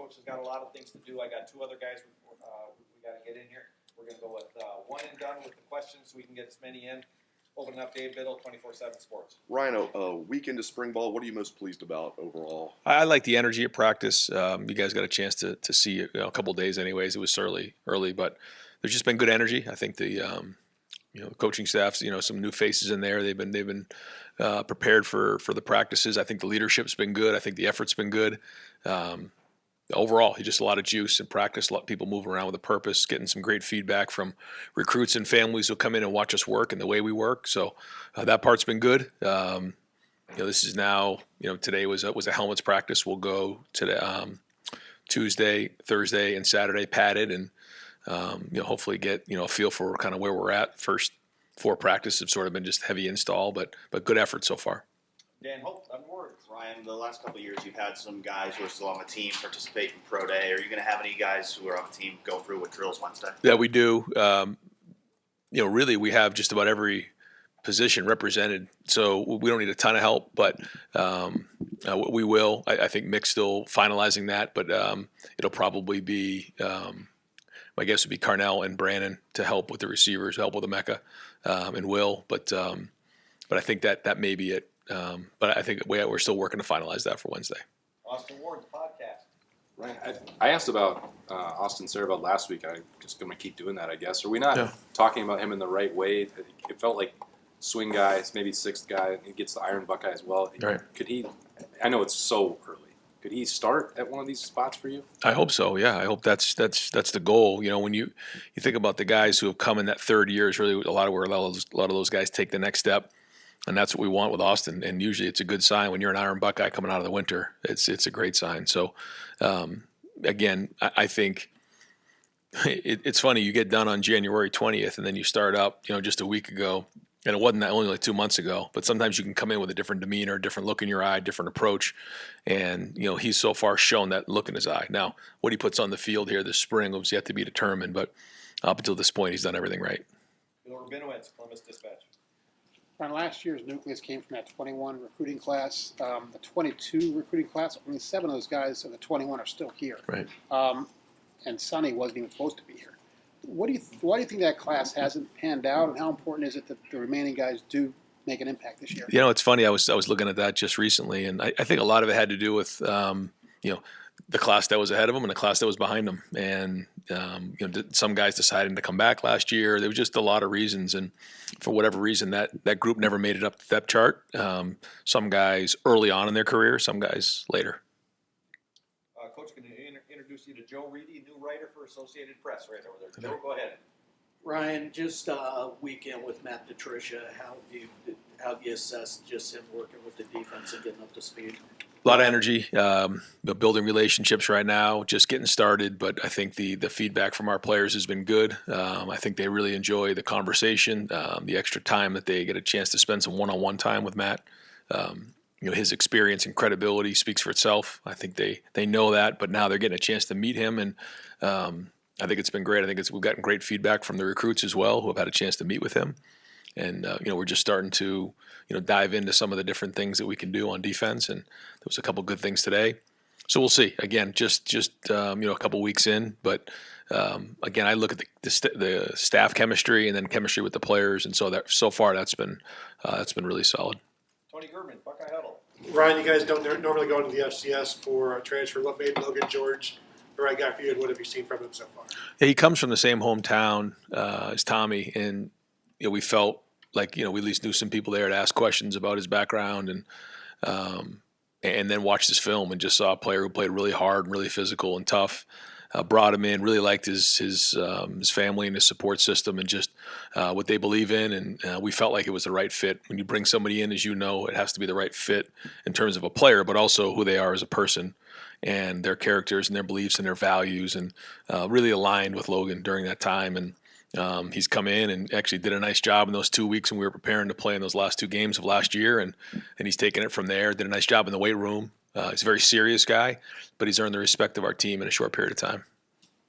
Coach has got a lot of things to do. I got two other guys we got to get in here. We're going to go with one and done with the questions so we can get as many in. Open up Dave Biddle, 24/7 Sports. Ryan, a week into spring ball, what are you most pleased about overall? I like the energy at practice. You guys got a chance to see it, a couple of days anyways. It was early, but there's just been good energy. I think the coaching staff's some new faces in there. They've been prepared for the practices. I think the leadership's been good. I think the effort's been good. Overall, just a lot of juice in practice, a lot of people moving around with a purpose, getting some great feedback from recruits and families who come in and watch us work and the way we work. So that part's been good. This is now, today was a helmets practice. We'll go to Tuesday, Thursday, and Saturday padded, and hopefully get a feel for kind of where we're at. First 4 practices have sort of been just heavy install, but good effort so far. Dan Hope, I'm worried. Ryan, the last couple of years you've had some guys who are still on the team participate in Pro Day. Are you going to have any guys who are on the team go through with drills Wednesday? Yeah, we do. Really we have just about every position represented, so we don't need a ton of help, but we will. I think Mick's still finalizing that, but it'll probably be, my guess would be Carnell and Brandon to help with the receivers, help with the Mecca, and Will, but I think that may be it. But I think we're still working to finalize that for Wednesday. Austin Ward, the podcast. Right. I asked about Austin Sarabeld last week. I'm just going to keep doing that, I guess. Are we not talking about him in the right way? It felt like swing guy, maybe sixth guy. He gets the Iron Buckeye as well. Right. Could he? I know it's so early. Could he start at one of these spots for you? I hope so. Yeah, I hope that's the goal. When you think about the guys who have come in that third year, is really a lot of those guys take the next step. And that's what we want with Austin. And usually it's a good sign when you're an Iron Buckeye coming out of the winter. It's a great sign. So, again, I think it's funny. You get done on January 20th, and then you start up, just a week ago. And it wasn't only like 2 months ago. But sometimes you can come in with a different demeanor, different look in your eye, different approach. And, he's so far shown that look in his eye. Now, what he puts on the field here this spring was yet to be determined. But up until this point, he's done everything right. Bill Rabinowitz, Columbus Dispatch. Ryan, last year's nucleus came from that 21 recruiting class. The 22 recruiting class, only 7 of those guys of the 21 are still here. Right. And Sonny wasn't even supposed to be here. Why do you think that class hasn't panned out, and how important is it that the remaining guys do make an impact this year? It's funny. I was looking at that just recently, and I think a lot of it had to do with the class that was ahead of them and the class that was behind them, and some guys deciding to come back last year. There was just a lot of reasons, and for whatever reason, that group never made it up the depth chart. Some guys early on in their career, some guys later. Coach, can introduce you to Joe Reedy, new writer for Associated Press, right over there. Joe, go ahead. Ryan, just a weekend with Matt Patricia. How do you assess just him working with the defense and getting up to speed? A lot of energy, building relationships right now, just getting started. But I think the feedback from our players has been good. I think they really enjoy the conversation, the extra time that they get a chance to spend some one-on-one time with Matt. His experience and credibility speaks for itself. I think they know that, but now they're getting a chance to meet him, and I think it's been great. I think we've gotten great feedback from the recruits as well, who have had a chance to meet with him. And we're just starting to dive into some of the different things that we can do on defense, and there was a couple good things today. So we'll see. Again, just a couple weeks in, but again, I look at the staff chemistry and then chemistry with the players, and so far that's been really solid. Tony German, Buckeye Huddle. Ryan, you guys don't normally go into the FCS for a transfer. What made Logan George the right guy for you, and what have you seen from him so far? Yeah, he comes from the same hometown as Tommy, and we felt like we at least knew some people there to ask questions about his background, and then watched his film and just saw a player who played really hard, really physical and tough. Brought him in, really liked his family and his support system, and just what they believe in, and we felt like it was the right fit. When you bring somebody in, as you know, it has to be the right fit in terms of a player, but also who they are as a person, and their characters and their beliefs and their values, and really aligned with Logan during that time. And he's come in and actually did a nice job in those 2 weeks when we were preparing to play in those last 2 games of last year, and he's taken it from there. Did a nice job in the weight room. He's a very serious guy, but he's earned the respect of our team in a short period of time.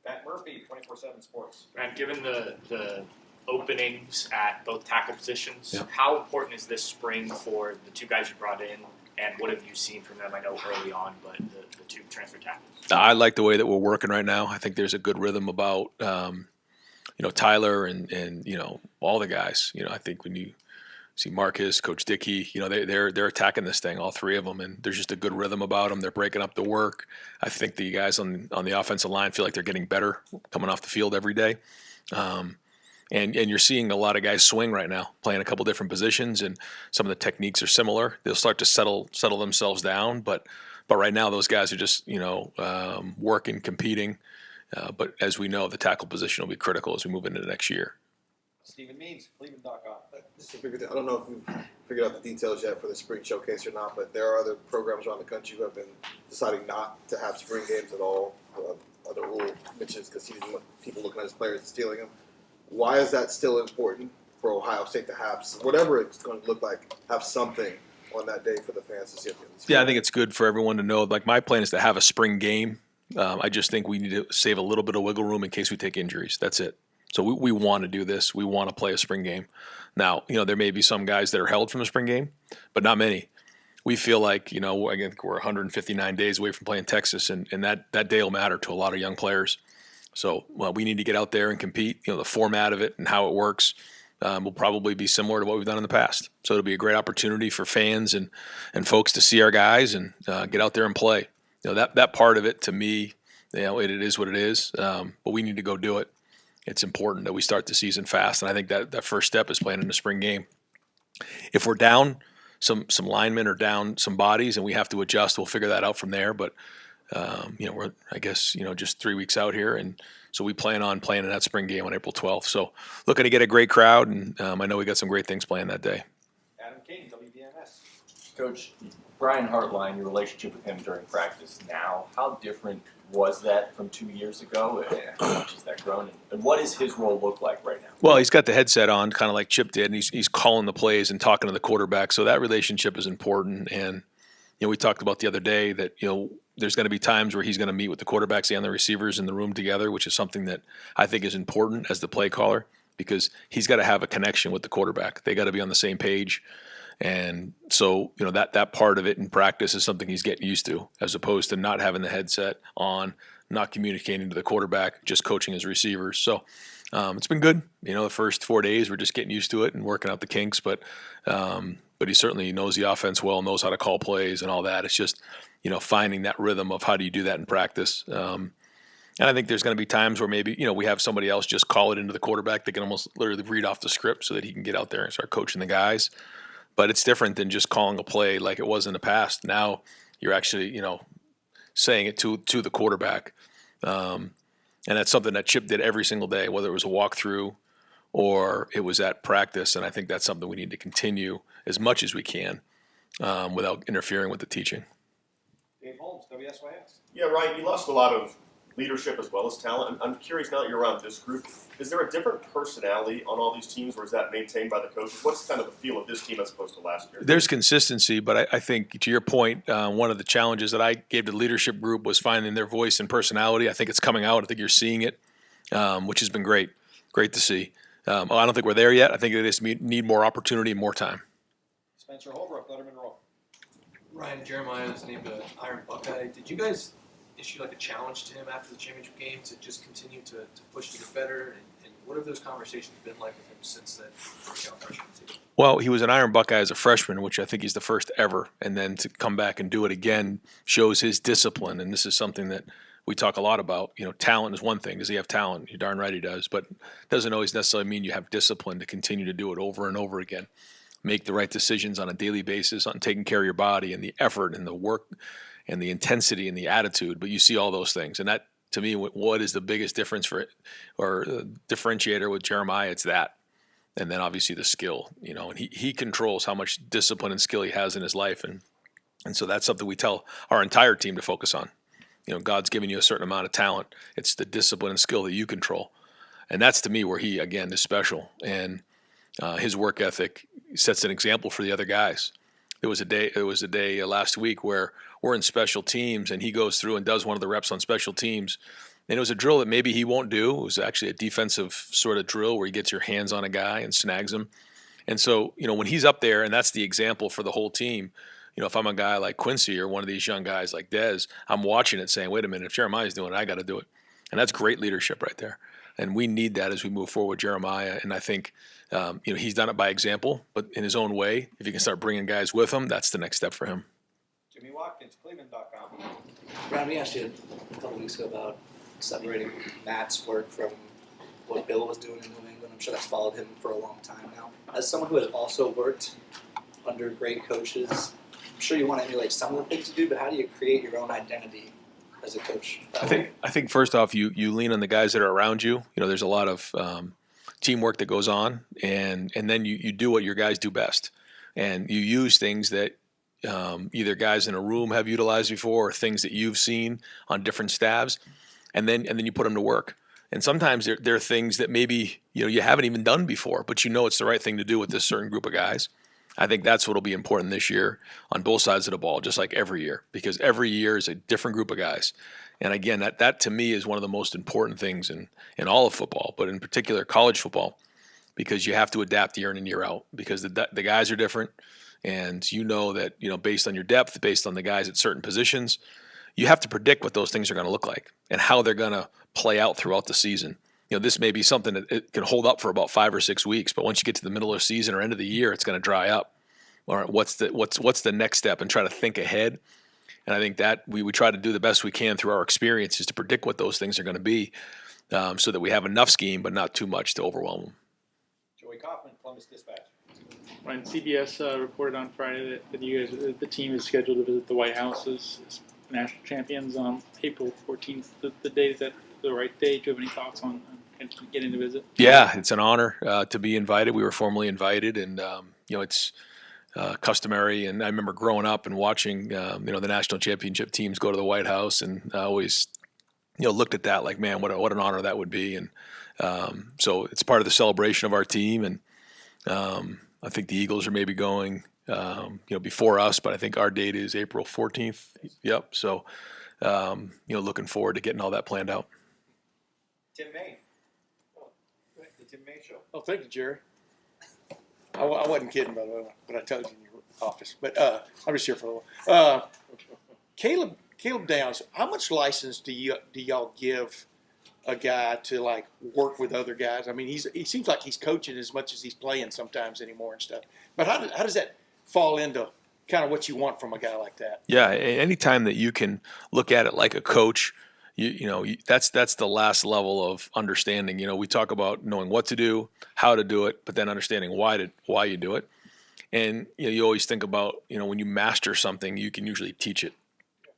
Matt Murphy, 24/7 Sports. Matt, given the openings at both tackle positions. Yeah. How important is this spring for the two guys you brought in, and what have you seen from them? I know early on, but the two transfer tackles. I like the way that we're working right now. I think there's a good rhythm about Tyler and all the guys. I think when you see Marcus, Coach Dickey, they're attacking this thing, all three of them, and there's just a good rhythm about them. They're breaking up the work. I think the guys on the offensive line feel like they're getting better coming off the field every day. And you're seeing a lot of guys swing right now, playing a couple different positions, and some of the techniques are similar. They'll start to settle themselves down, but right now those guys are just working, competing. But as we know, the tackle position will be critical as we move into the next year. Stephen Means, Cleveland.com. Just a bigger thing. I don't know if we've figured out the details yet for the spring showcase or not, but there are other programs around the country who have been deciding not to have spring games at all. Other rule mentions because he didn't want people looking at his players and stealing them. Why is that still important for Ohio State to have, whatever it's going to look like, have something on that day for the fans to see? Yeah, I think it's good for everyone to know. Like, my plan is to have a spring game. I just think we need to save a little bit of wiggle room in case we take injuries. That's it. So we want to do this. We want to play a spring game. Now, there may be some guys that are held from a spring game, but not many. We feel like, I think we're 159 days away from playing Texas, and that day will matter to a lot of young players. So we need to get out there and compete. The format of it and how it works will probably be similar to what we've done in the past. So it'll be a great opportunity for fans and folks to see our guys and get out there and play. That part of it, to me, it is what it is. But we need to go do it. It's important that we start the season fast, and I think that first step is playing in the spring game. If we're down some linemen or down some bodies and we have to adjust, we'll figure that out from there. But we're, I guess, just 3 weeks out here, and so we plan on playing in that spring game on April 12th. So looking to get a great crowd, and I know we got some great things planned that day. Adam King, WBMS. Coach, Brian Hartline, your relationship with him during practice now, how different was that from 2 years ago? How much has that grown? And what does his role look like right now? Well, he's got the headset on, kind of like Chip did, and he's calling the plays and talking to the quarterback. So that relationship is important. And we talked about the other day that there's going to be times where he's going to meet with the quarterbacks and the receivers in the room together, which is something that I think is important as the play caller, because he's got to have a connection with the quarterback. They got to be on the same page. And so, that part of it in practice is something he's getting used to, as opposed to not having the headset on, not communicating to the quarterback, just coaching his receivers. So it's been good. The first 4 days we're just getting used to it and working out the kinks, but he certainly knows the offense well, knows how to call plays and all that. It's just, finding that rhythm of how do you do that in practice. And I think there's going to be times where maybe, we have somebody else just call it into the quarterback. They can almost literally read off the script so that he can get out there and start coaching the guys. But it's different than just calling a play like it was in the past. Now you're actually, saying it to the quarterback. And that's something that Chip did every single day, whether it was a walkthrough or it was at practice. And I think that's something we need to continue as much as we can without interfering with the teaching. Dave Holmes, WSYS. Yeah, Ryan, you lost a lot of leadership as well as talent. I'm curious, now that you're around this group, is there a different personality on all these teams, or is that maintained by the coaches? What's kind of the feel of this team as opposed to last year? There's consistency, but I think, to your point, one of the challenges that I gave to the leadership group was finding their voice and personality. I think it's coming out. I think you're seeing it, which has been great. Great to see. I don't think we're there yet. I think they just need more opportunity and more time. Spencer Holbrook, Letterman Roll. Ryan Jeremiah is named an Iron Buckeye. Did you guys issue a challenge to him after the championship game to just continue to push to get better? And what have those conversations been like with him since that breakout freshman season? Well, he was an Iron Buckeye as a freshman, which I think he's the first ever. And then to come back and do it again shows his discipline. And this is something that we talk a lot about. Talent is one thing. Does he have talent? You're darn right he does. But it doesn't always necessarily mean you have discipline to continue to do it over and over again. Make the right decisions on a daily basis on taking care of your body and the effort and the work and the intensity and the attitude. But you see all those things. And that, to me, what is the biggest difference differentiator with Jeremiah? It's that. And then obviously the skill, and he controls how much discipline and skill he has in his life. And so that's something we tell our entire team to focus on. God's given you a certain amount of talent. It's the discipline and skill that you control. And that's, to me, where he, again, is special. And his work ethic sets an example for the other guys. There was a day last week where we're in special teams, and he goes through and does one of the reps on special teams, And it was a drill that maybe he won't do. It was actually a defensive sort of drill where he gets your hands on a guy and snags him. And so, when he's up there and that's the example for the whole team, if I'm a guy like Quincy or one of these young guys like Dez, I'm watching it saying, wait a minute, if Jeremiah's doing it, I got to do it. And that's great leadership right there. And we need that as we move forward with Jeremiah. And I think, he's done it by example, but in his own way. If he can start bringing guys with him, that's the next step for him. Jimmy Watkins, Cleveland.com. Brian, we asked you a couple weeks ago about separating Matt's work from what Bill was doing in New England. I'm sure that's followed him for a long time now. As someone who has also worked under great coaches, I'm sure you want to emulate some of the things you do, but how do you create your own identity as a coach? I think first off, you lean on the guys that are around you. There's a lot of teamwork that goes on, and then you do what your guys do best, and you use things that either guys in a room have utilized before or things that you've seen on different staffs, and then you put them to work. And sometimes there are things that maybe you haven't even done before, but it's the right thing to do with this certain group of guys. I think that's what will be important this year on both sides of the ball, just like every year, because every year is a different group of guys. And again, that to me is one of the most important things in all of football, but in particular college football, because you have to adapt year in and year out because the guys are different. And that, based on your depth, based on the guys at certain positions, you have to predict what those things are going to look like and how they're going to play out throughout the season. This may be something that it can hold up for about 5 or 6 weeks, but once you get to the middle of the season or end of the year, it's going to dry up. All right, what's the next step, and try to think ahead. And I think that we try to do the best we can through our experiences to predict what those things are going to be, so that we have enough scheme but not too much to overwhelm them. Joey Kaufman, Columbus Dispatch. When CBS reported on Friday that you guys, the team is scheduled to visit the White House as national champions on April 14th, the day, is that the right day? Do you have any thoughts on getting to visit? Yeah, it's an honor to be invited. We were formally invited, and it's customary. And I remember growing up and watching the national championship teams go to the White House, and I always looked at that like, man, what an honor that would be. And so it's part of the celebration of our team, and I think the Eagles are maybe going before us, but I think our date is April 14th. Yep. So looking forward to getting all that planned out. Tim May. The Tim May Show. Oh, thank you, Jerry. I wasn't kidding, by the way, but I told you in your office. But I'm just here for a while. Caleb Downs, how much license do y'all give a guy to like work with other guys? I mean, he seems like he's coaching as much as he's playing sometimes anymore and stuff. But how does that fall into kind of what you want from a guy like that? Yeah, anytime that you can look at it like a coach, that's the last level of understanding. We talk about knowing what to do, how to do it, but then understanding why you do it. And you always think about when you master something, you can usually teach it,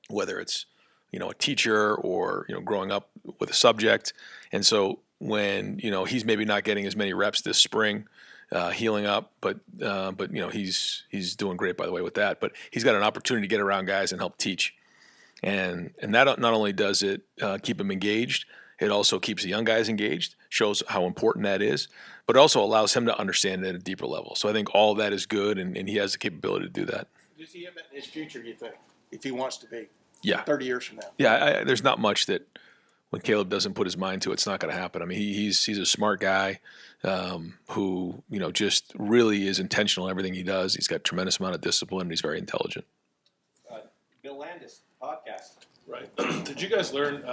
whether it's a teacher or growing up with a subject. And so when he's maybe not getting as many reps this spring, healing up, but he's doing great, by the way, with that. But he's got an opportunity to get around guys and help teach. And that not only does it keep him engaged, it also keeps the young guys engaged, shows how important that is, but also allows him to understand it at a deeper level. So I think all of that is good, and he has the capability to do that. Do you see him in his future, you think, if he wants to be? Yeah. 30 years from now. Yeah, there's not much that when Caleb doesn't put his mind to, it's not going to happen. I mean, he's a smart guy who just really is intentional in everything he does. He's got a tremendous amount of discipline, and he's very intelligent. Bill Landis, podcast. Right. Did you guys learn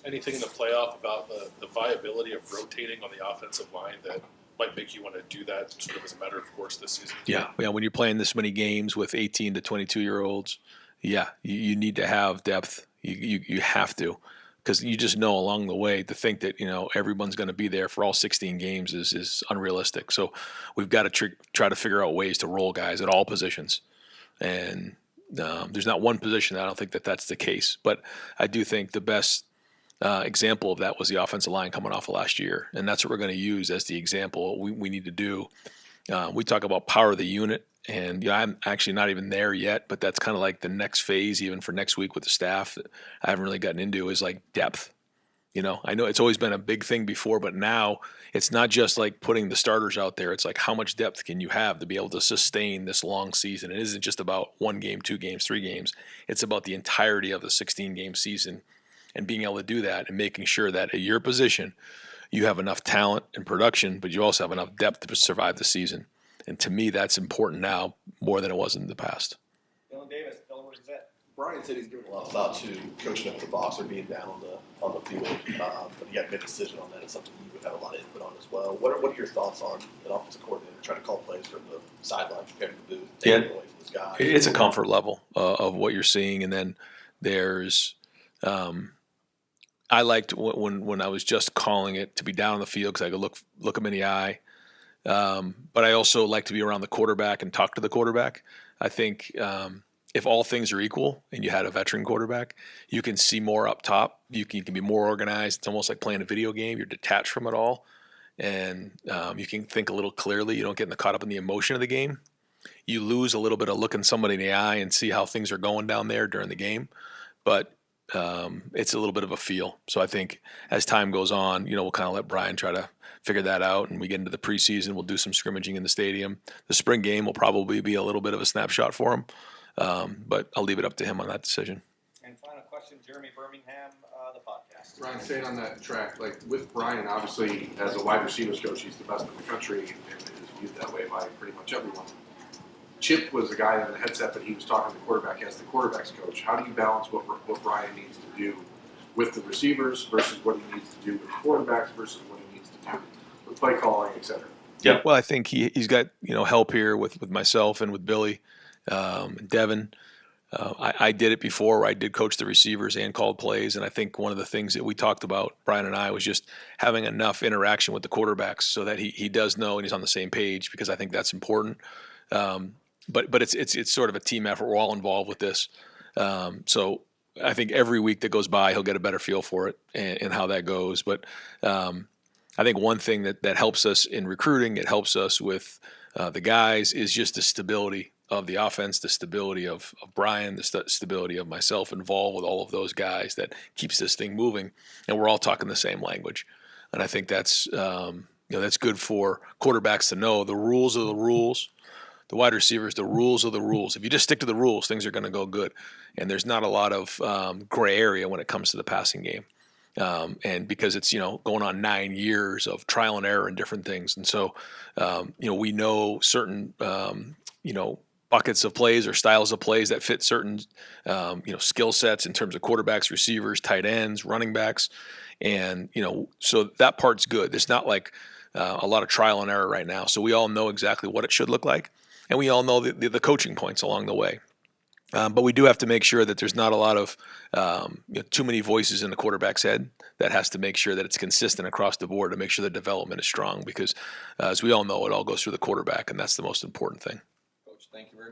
anything in the playoff about the viability of rotating on the offensive line that might make you want to do that sort of as a matter of course this season? Yeah. When you're playing this many games with 18 to 22-year-olds, yeah, you need to have depth. You have to, because you just know along the way to think that everyone's going to be there for all 16 games is unrealistic. So we've got to try to figure out ways to roll guys at all positions, and there's not one position that I don't think that's the case. But I do think the best example of that was the offensive line coming off of last year, and that's what we're going to use as the example we need to do. We talk about power of the unit, and I'm actually not even there yet, but that's kind of like the next phase, even for next week with the staff that I haven't really gotten into, is like depth. I know it's always been a big thing before, but now it's not just like putting the starters out there. It's like, how much depth can you have to be able to sustain this long season? It isn't just about 1 game, 2 games, 3 games. It's about the entirety of the 16-game season and being able to do that and making sure that at your position you have enough talent and production, but you also have enough depth to survive the season. And to me, that's important now more than it was in the past. Dylan Davis, Delaware Gazette. Brian said he's given a lot of thought to coaching up the box or being down on the field, but he had made a decision on that. It's something you would have a lot of input on as well. What are your thoughts on an offensive coordinator trying to call plays from the sideline compared to the booth? Yeah, taking away from this guy? it's a comfort level of what you're seeing, and then there's. I liked when I was just calling it to be down on the field because I could look him in the eye. But I also like to be around the quarterback and talk to the quarterback. I think if all things are equal and you had a veteran quarterback, you can see more up top. You can be more organized. It's almost like playing a video game. You're detached from it all, and you can think a little clearly. You don't get caught up in the emotion of the game. You lose a little bit of looking somebody in the eye and see how things are going down there during the game. But it's a little bit of a feel. So I think as time goes on, we'll kind of let Brian try to figure that out, and we get into the preseason. We'll do some scrimmaging in the stadium. The spring game will probably be a little bit of a snapshot for him, but I'll leave it up to him on that decision. And final question, Jeremy Birmingham, the podcast. Ryan, staying on that track, like with Brian, obviously as a wide receivers coach, he's the best in the country and is viewed that way by pretty much everyone. Chip was the guy on the headset, but he was talking to the quarterback as the quarterback's coach. How do you balance what Brian needs to do with the receivers versus what he needs to do with the quarterbacks versus what he needs to do with play calling, et cetera? Yeah, well, I think he's got help here with myself and with Billy, and Devin. I did it before where I did coach the receivers and called plays, and I think one of the things that we talked about, Brian and I, was just having enough interaction with the quarterbacks so that he does know and he's on the same page, because I think that's important. But it's sort of a team effort. We're all involved with this. So I think every week that goes by, he'll get a better feel for it and how that goes. But I think one thing that helps us in recruiting, it helps us with the guys, is just the stability of the offense, the stability of Brian, the stability of myself involved with all of those guys that keeps this thing moving. And we're all talking the same language. And I think that's that's good for quarterbacks to know. The rules are the rules. The wide receivers, the rules are the rules. If you just stick to the rules, things are going to go good. And there's not a lot of gray area when it comes to the passing game. And because it's, going on 9 years of trial and error and different things. And so, we know certain, buckets of plays or styles of plays that fit certain, skill sets in terms of quarterbacks, receivers, tight ends, running backs. And, so that part's good. It's not like a lot of trial and error right now. So we all know exactly what it should look like. And we all know the coaching points along the way. But we do have to make sure that there's not a lot of too many voices in the quarterback's head. That has to make sure that it's consistent across the board to make sure the development is strong, because as we all know, it all goes through the quarterback, and that's the most important thing. Coach, thank you very much.